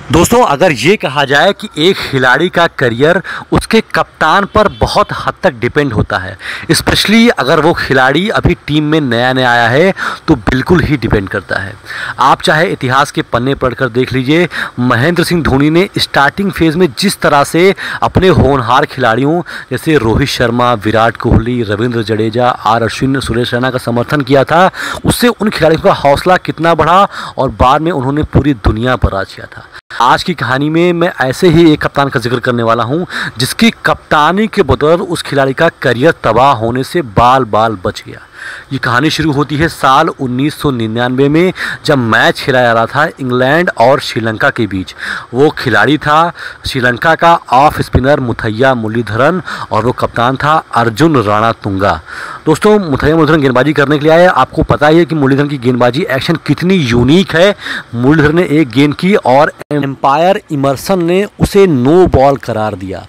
दोस्तों, अगर ये कहा जाए कि एक खिलाड़ी का करियर उसके कप्तान पर बहुत हद तक डिपेंड होता है, स्पेशली अगर वो खिलाड़ी अभी टीम में नया नया आया है तो बिल्कुल ही डिपेंड करता है। आप चाहे इतिहास के पन्ने पढ़कर देख लीजिए, महेंद्र सिंह धोनी ने स्टार्टिंग फेज़ में जिस तरह से अपने होनहार खिलाड़ियों जैसे रोहित शर्मा, विराट कोहली, रविंद्र जडेजा, आर अश्विन, सुरेश रैना का समर्थन किया था, उससे उन खिलाड़ियों का हौसला कितना बढ़ा और बाद में उन्होंने पूरी दुनिया पर राज किया था। आज की कहानी में मैं ऐसे ही एक कप्तान का जिक्र करने वाला हूं जिसकी कप्तानी के बदौलत उस खिलाड़ी का करियर तबाह होने से बाल बाल बच गया। ये कहानी शुरू होती है साल 1999 में, जब मैच खेला जा रहा था इंग्लैंड और श्रीलंका के बीच। वो खिलाड़ी था श्रीलंका का ऑफ स्पिनर मुथैया मुरलीधरन और वो कप्तान था अर्जुन रणतुंगा। दोस्तों, मुथैया मुरलीधरन गेंदबाजी करने के लिए आए। आपको पता ही है कि मुरलीधरन की गेंदबाजी एक्शन कितनी यूनिक है। मुरलीधरन ने एक गेंद की और एम्पायर इमर्सन ने उसे नो बॉल करार दिया।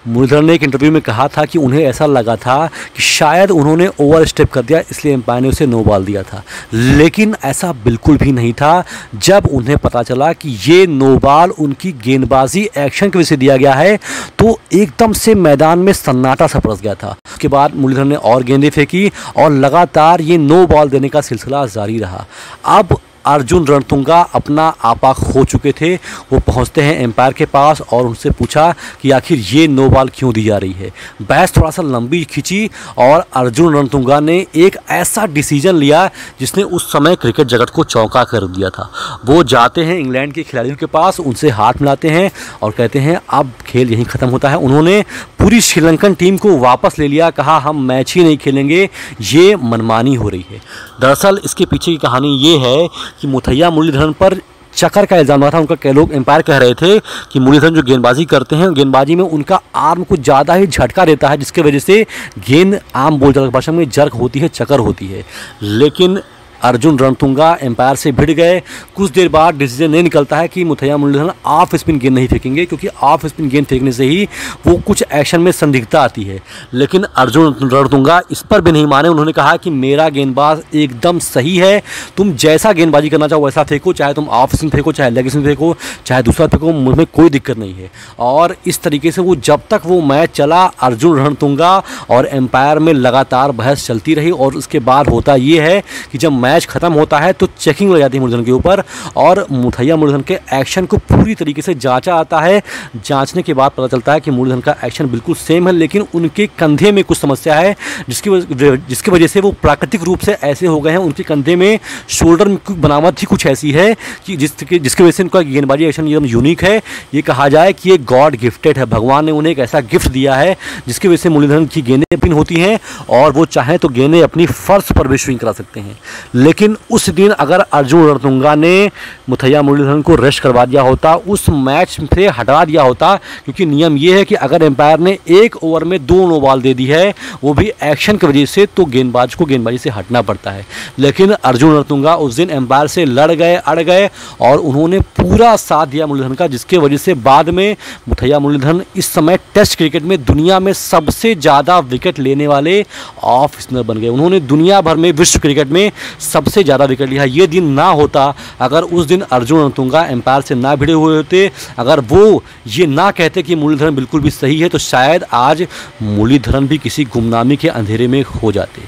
मुरलीधरन ने एक इंटरव्यू में कहा था कि उन्हें ऐसा लगा था कि शायद उन्होंने ओवर स्टेप कर दिया, इसलिए एम्पायर ने उसे नो बॉल दिया था, लेकिन ऐसा बिल्कुल भी नहीं था। जब उन्हें पता चला कि ये नो बॉल उनकी गेंदबाजी एक्शन की वजह से दिया गया है तो एकदम से मैदान में सन्नाटा सा पड़स गया था। उसके बाद मुरलीधरन ने और गेंदें फेंकी और लगातार ये नो बॉल देने का सिलसिला जारी रहा। अब अर्जुन रणतुंगा अपना आपा खो चुके थे। वो पहुंचते हैं एम्पायर के पास और उनसे पूछा कि आखिर ये नो बॉल क्यों दी जा रही है। बहस थोड़ा सा लंबी खिंची और अर्जुन रणतुंगा ने एक ऐसा डिसीजन लिया जिसने उस समय क्रिकेट जगत को चौंका कर दिया था। वो जाते हैं इंग्लैंड के खिलाड़ियों के पास, उनसे हाथ मिलाते हैं और कहते हैं अब खेल यहीं ख़त्म होता है। उन्होंने पूरी श्रीलंकन टीम को वापस ले लिया, कहा हम मैच ही नहीं खेलेंगे, ये मनमानी हो रही है। दरअसल इसके पीछे की कहानी ये है कि मुथैया मुरलीधरन पर चक्कर का इल्ज़ाम लगा था। उनका कई लोग एम्पायर कह रहे थे कि मुरलीधरन जो गेंदबाजी करते हैं, गेंदबाजी में उनका आर्म कुछ ज़्यादा ही झटका देता है, जिसकी वजह से गेंद आम बोलचाल की भाषा में जर्क होती है, चक्कर होती है। लेकिन अर्जुन रणतुंगा एम्पायर से भिड़ गए। कुछ देर बाद डिसीजन नहीं निकलता है कि मुथैया मुरलीधरन ऑफ स्पिन गेंद नहीं फेंकेंगे, क्योंकि ऑफ स्पिन गेंद फेंकने से ही वो कुछ एक्शन में संदिग्धता आती है। लेकिन अर्जुन रणतुंगा इस पर भी नहीं माने। उन्होंने कहा कि मेरा गेंदबाज एकदम सही है, तुम जैसा गेंदबाजी करना चाहो वैसा फेंको, चाहे तुम ऑफ स्पिन फेंको, चाहे लेग स्पिन फेंको, चाहे दूसरा फेंको, मुझमें कोई दिक्कत नहीं है। और इस तरीके से वो जब तक वो मैच चला, अर्जुन रणतुंगा और एम्पायर में लगातार बहस चलती रही। और उसके बाद होता ये है कि जब मैच खत्म होता है तो चेकिंग लग जाती है मुरलीधरन के ऊपर और मुथैया मुरलीधरन के एक्शन को पूरी तरीके से जांचा आता है। जांचने के बाद पता चलता है कि मुरलीधरन का एक्शन बिल्कुल सेम है, लेकिन उनके कंधे में कुछ समस्या है जिसकी वजह से वो प्राकृतिक रूप से ऐसे हो गए हैं। उनके कंधे में शोल्डर की बनावट ही कुछ ऐसी है कि जिसकी वजह से उनका गेंदबाजी एक्शन एकदम यूनिक है। ये कहा जाए कि ये गॉड गिफ्टेड है, भगवान ने उन्हें एक ऐसा गिफ्ट दिया है जिसकी वजह से मुरलीधरन की गेंदें पिन होती हैं और वो चाहें तो गेंदें अपनी फर्श पर भी स्विंग करा सकते हैं। लेकिन उस दिन अगर अर्जुन रणतुंगा ने मुथैया मुरलीधरन को रेस्ट करवा दिया होता, उस मैच से हटा दिया होता, क्योंकि नियम ये है कि अगर एम्पायर ने एक ओवर में 2 नो बॉल दे दी है, वो भी एक्शन की वजह से, तो गेंदबाज को गेंदबाजी से हटना पड़ता है। लेकिन अर्जुन रणतुंगा उस दिन एम्पायर से लड़ गए, अड़ गए और उन्होंने पूरा साथ दिया मुरलीधरन का, जिसकी वजह से बाद में मुथैया मुरलीधरन इस समय टेस्ट क्रिकेट में दुनिया में सबसे ज़्यादा विकेट लेने वाले ऑफ स्पिनर बन गए। उन्होंने दुनिया भर में, विश्व क्रिकेट में सबसे ज़्यादा विकेट लिया। ये दिन ना होता अगर उस दिन अर्जुन रणतुंगा एम्पायर से ना भिड़े हुए होते, अगर वो ये ना कहते कि मुरलीधरन बिल्कुल भी सही है, तो शायद आज मुरलीधरन भी किसी गुमनामी के अंधेरे में खो जाते।